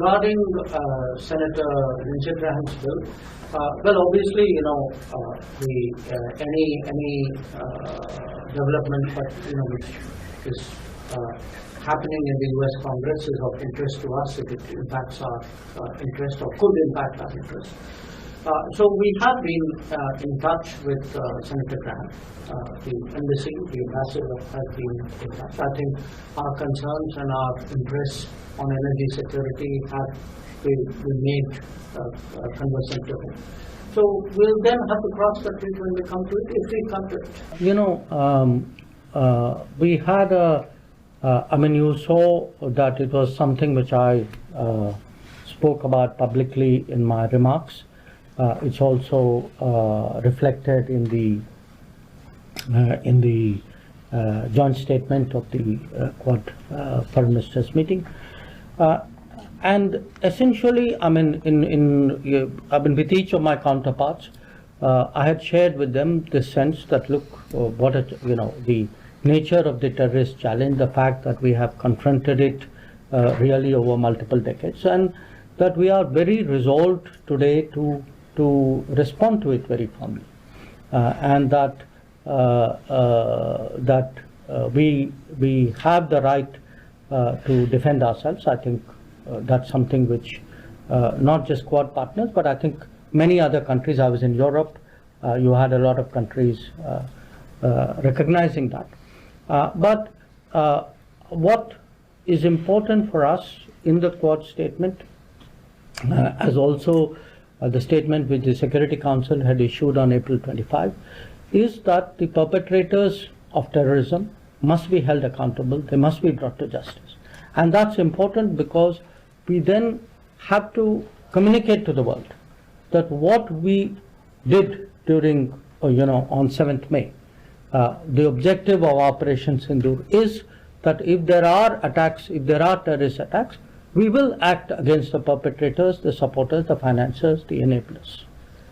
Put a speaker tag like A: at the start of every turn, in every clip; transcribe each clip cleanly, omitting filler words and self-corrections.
A: regarding Senator Lindsey Graham's bill, well, obviously, any development that which is happening in the U.S. Congress is of interest to us if it impacts our interest or could impact our interest. So we have been in touch with Senator Graham. The embassy, the ambassador has been in touch. I think our concerns and our interests on energy security have been made conversant to him. So we'll then have to cross that bridge when we come to it, if we come to it.
B: We had you saw that it was something which I spoke about publicly in my remarks. It's also reflected in the joint statement of the Quad Foreign Ministers meeting. And essentially, with each of my counterparts, I had shared with them the sense that look, the nature of the terrorist challenge, the fact that we have confronted it really over multiple decades, and that we are very resolved today to respond to it very firmly, and that we have the right to defend ourselves. I think that's something which not just Quad partners, but I think many other countries. I was in Europe. You had a lot of countries recognizing that. But what is important for us in the Quad statement, as also the statement which the Security Council had issued on April 25, is that the perpetrators of terrorism must be held accountable. They must be brought to justice. And that's important because we then have to communicate to the world that what we did during, on 7th May, the objective of Operation Sindoor is that if there are attacks, if there are terrorist attacks, we will act against the perpetrators, the supporters, the financiers, the enablers.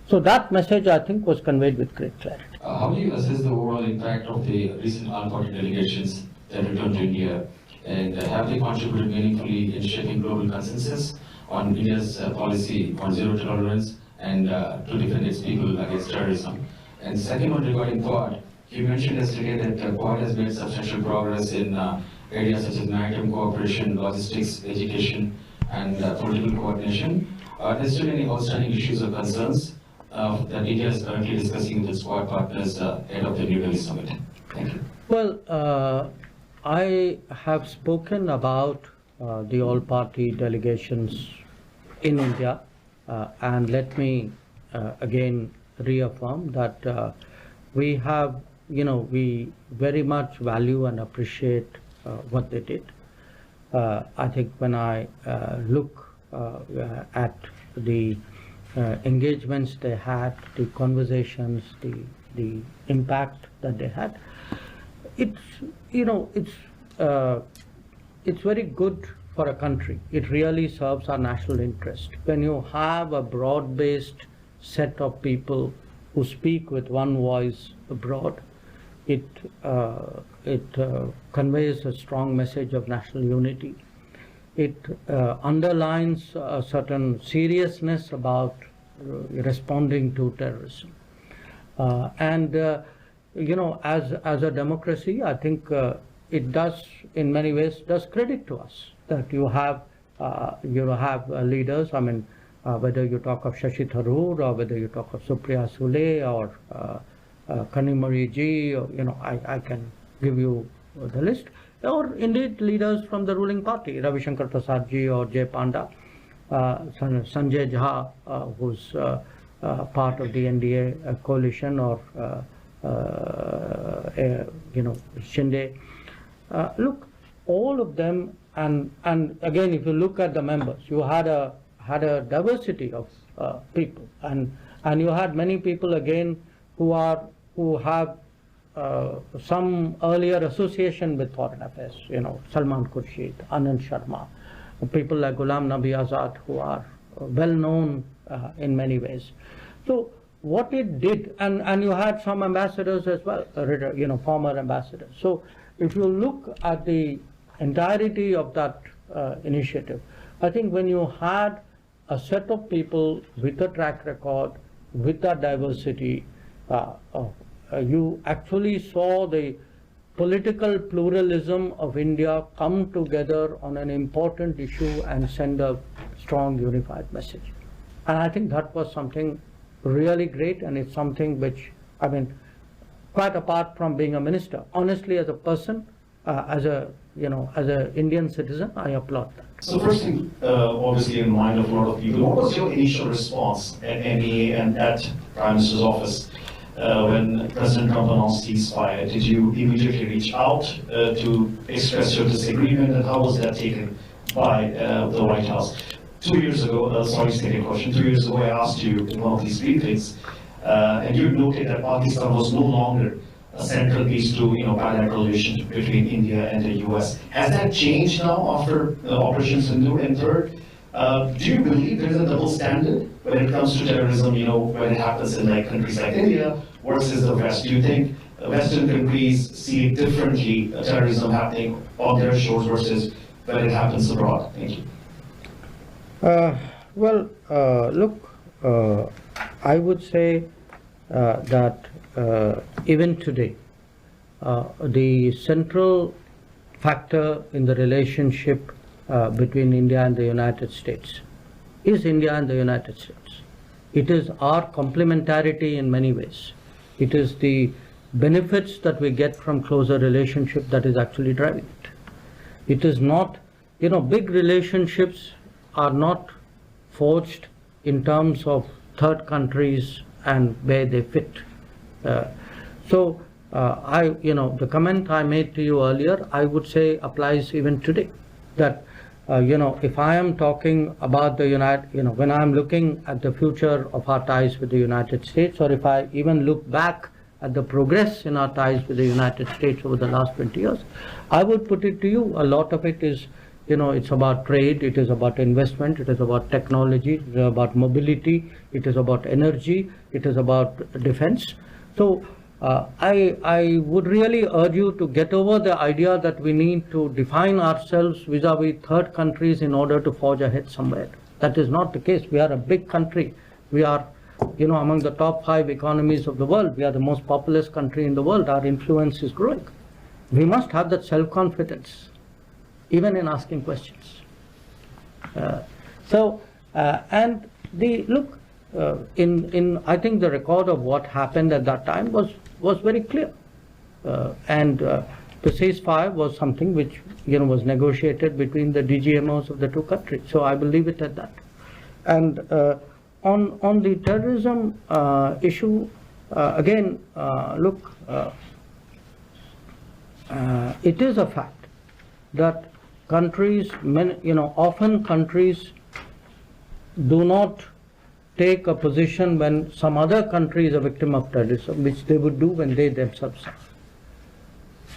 B: So that message, I think, was conveyed with great clarity.
C: How do you assess the overall impact of the recent AllParty delegations that returned to India, and have they contributed meaningfully in shaping global consensus on India's policy on zero tolerance and to defend its people against terrorism? And second one regarding Quad, you mentioned yesterday that Quad has made substantial progress in areas such as maritime cooperation, logistics, education, and political coordination. Are there still any outstanding issues or concerns that India is currently discussing with its Quad partners ahead of the New Delhi summit? Thank you.
B: Well, I have spoken about the AllParty delegations in India, and let me again reaffirm that we have, we very much value and appreciate what they did. I think when I look at the engagements they had, the conversations, the impact that they had, it's very good for a country. It really serves our national interest. When you have a broad-based set of people who speak with one voice abroad, it conveys a strong message of national unity. It underlines a certain seriousness about responding to terrorism. And as a democracy, I think it does, in many ways, does credit to us that you have leaders. I mean, whether you talk of Shashi Tharoor or whether you talk of Supriya Sule or Kanimari Ji, or, I can give you the list, or indeed leaders from the ruling party, Ravishankar Prasad Ji or Jay Panda, Sanjay Jha, who's part of the NDA coalition, or Shinde. Look, all of them, and again, if you look at the members, you had a diversity of people, and you had many people again who have some earlier association with foreign affairs. Salman Khurshid, Anand Sharma, people like Ghulam Nabi Azad, who are well known in many ways. So what it did, and you had some ambassadors as well, former ambassadors. So if you look at the entirety of that initiative, I think when you had a set of people with a track record, with that diversity, you actually saw the political pluralism of India come together on an important issue and send a strong unified message. And I think that was something really great, and it's something which, I mean, quite apart from being a minister, honestly, as a person, as a Indian citizen, I applaud that.
D: So first thing, obviously in mind of a lot of people, what was your initial response at MEA and at Prime Minister's office when President Trump announced ceasefire? Did you immediately reach out to express your disagreement, and how was that taken by the White House? 2 years ago, sorry, second question, 2 years ago I asked you in one of these briefings, and you noted that Pakistan was no longer a central piece to bilateral relationship between India and the US. Has that changed now after Operation Sindoor and third? Do you believe there is a double standard when it comes to terrorism, when it happens in countries like India versus the West? Do you think Western countries see differently terrorism happening on their shores versus when it happens abroad? Thank you.
B: I would say that even today, the central factor in the relationship between India and the United States is India and the United States. It is our complementarity in many ways. It is the benefits that we get from closer relationship that is actually driving it. It is not, big relationships are not forged in terms of third countries and where they fit. The comment I made to you earlier, I would say applies even today. That, if I am talking about the when I'm looking at the future of our ties with the United States, or if I even look back at the progress in our ties with the United States over the last 20 years, I would put it to you, a lot of it is, it's about trade, it is about investment, it is about technology, it is about mobility, it is about energy, it is about defense. So I would really urge you to get over the idea that we need to define ourselves vis-a-vis third countries in order to forge ahead somewhere. That is not the case. We are a big country. We are, among the top 5 economies of the world. We are the most populous country in the world. Our influence is growing. We must have that self-confidence, even in asking questions. I think the record of what happened at that time was very clear. The ceasefire was something which, was negotiated between the DGMOs of the two countries. So I will leave it at that. And on the terrorism issue, it is a fact that countries, often countries do not take a position when some other country is a victim of terrorism, which they would do when they themselves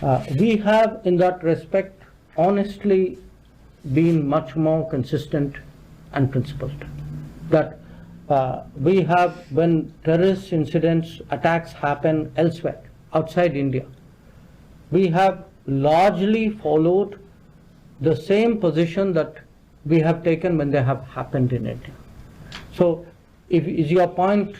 B: are. We have, in that respect, honestly been much more consistent and principled. That we have, when terrorist incidents, attacks happen elsewhere, outside India, we have largely followed the same position that we have taken when they have happened in India. So, is your point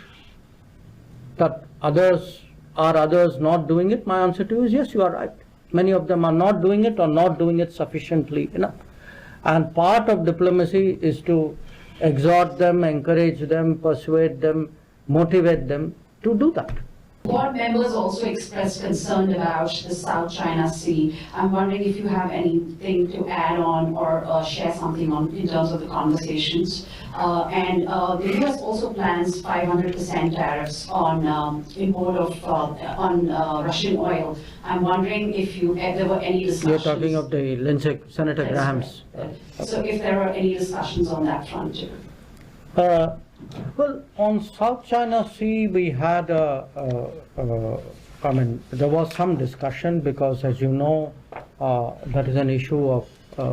B: that others not doing it? My answer to you is yes, you are right. Many of them are not doing it or not doing it sufficiently enough. And part of diplomacy is to exhort them, encourage them, persuade them, motivate them to do that.
E: Board members also expressed concern about the South China Sea. I'm wondering if you have anything to add on or share something on in terms of the conversations. The US also plans 500% tariffs on import of Russian oil. I'm wondering if there were any discussions.
B: You're talking of the Lindsey, Senator Graham's.
E: So if there were any discussions on that front too.
B: Well, on South China Sea, we had there was some discussion because, as you know, that is an issue of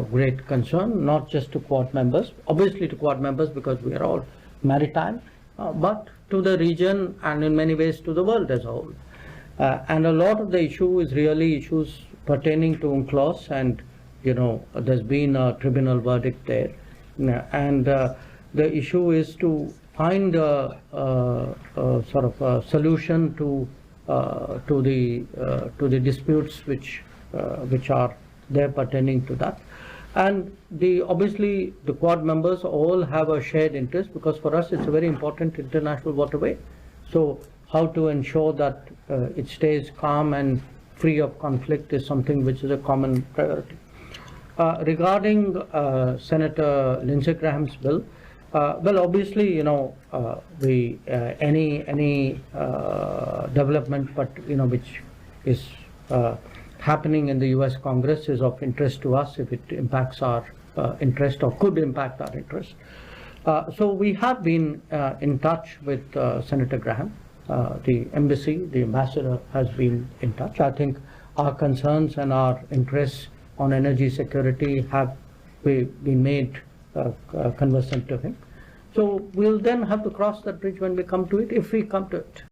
B: great concern, not just to Quad members, obviously to Quad members because we are all maritime, but to the region and in many ways to the world as a whole. And a lot of the issue is really issues pertaining to UNCLOS, and there's been a tribunal verdict there. And the issue is to find a sort of a solution to the disputes which are there pertaining to that. And obviously the Quad members all have a shared interest, because for us it's a very important international waterway. So how to ensure that it stays calm and free of conflict is something which is a common priority. Regarding Senator Lindsey Graham's bill, well, obviously, any development, but which is happening in the U.S. Congress is of interest to us if it impacts our interest or could impact our interest. So we have been in touch with Senator Graham. The embassy, the ambassador has been in touch. I think our concerns and our interests on energy security have been made conversant to him. So we'll then have to cross that bridge when we come to it, if we come to it.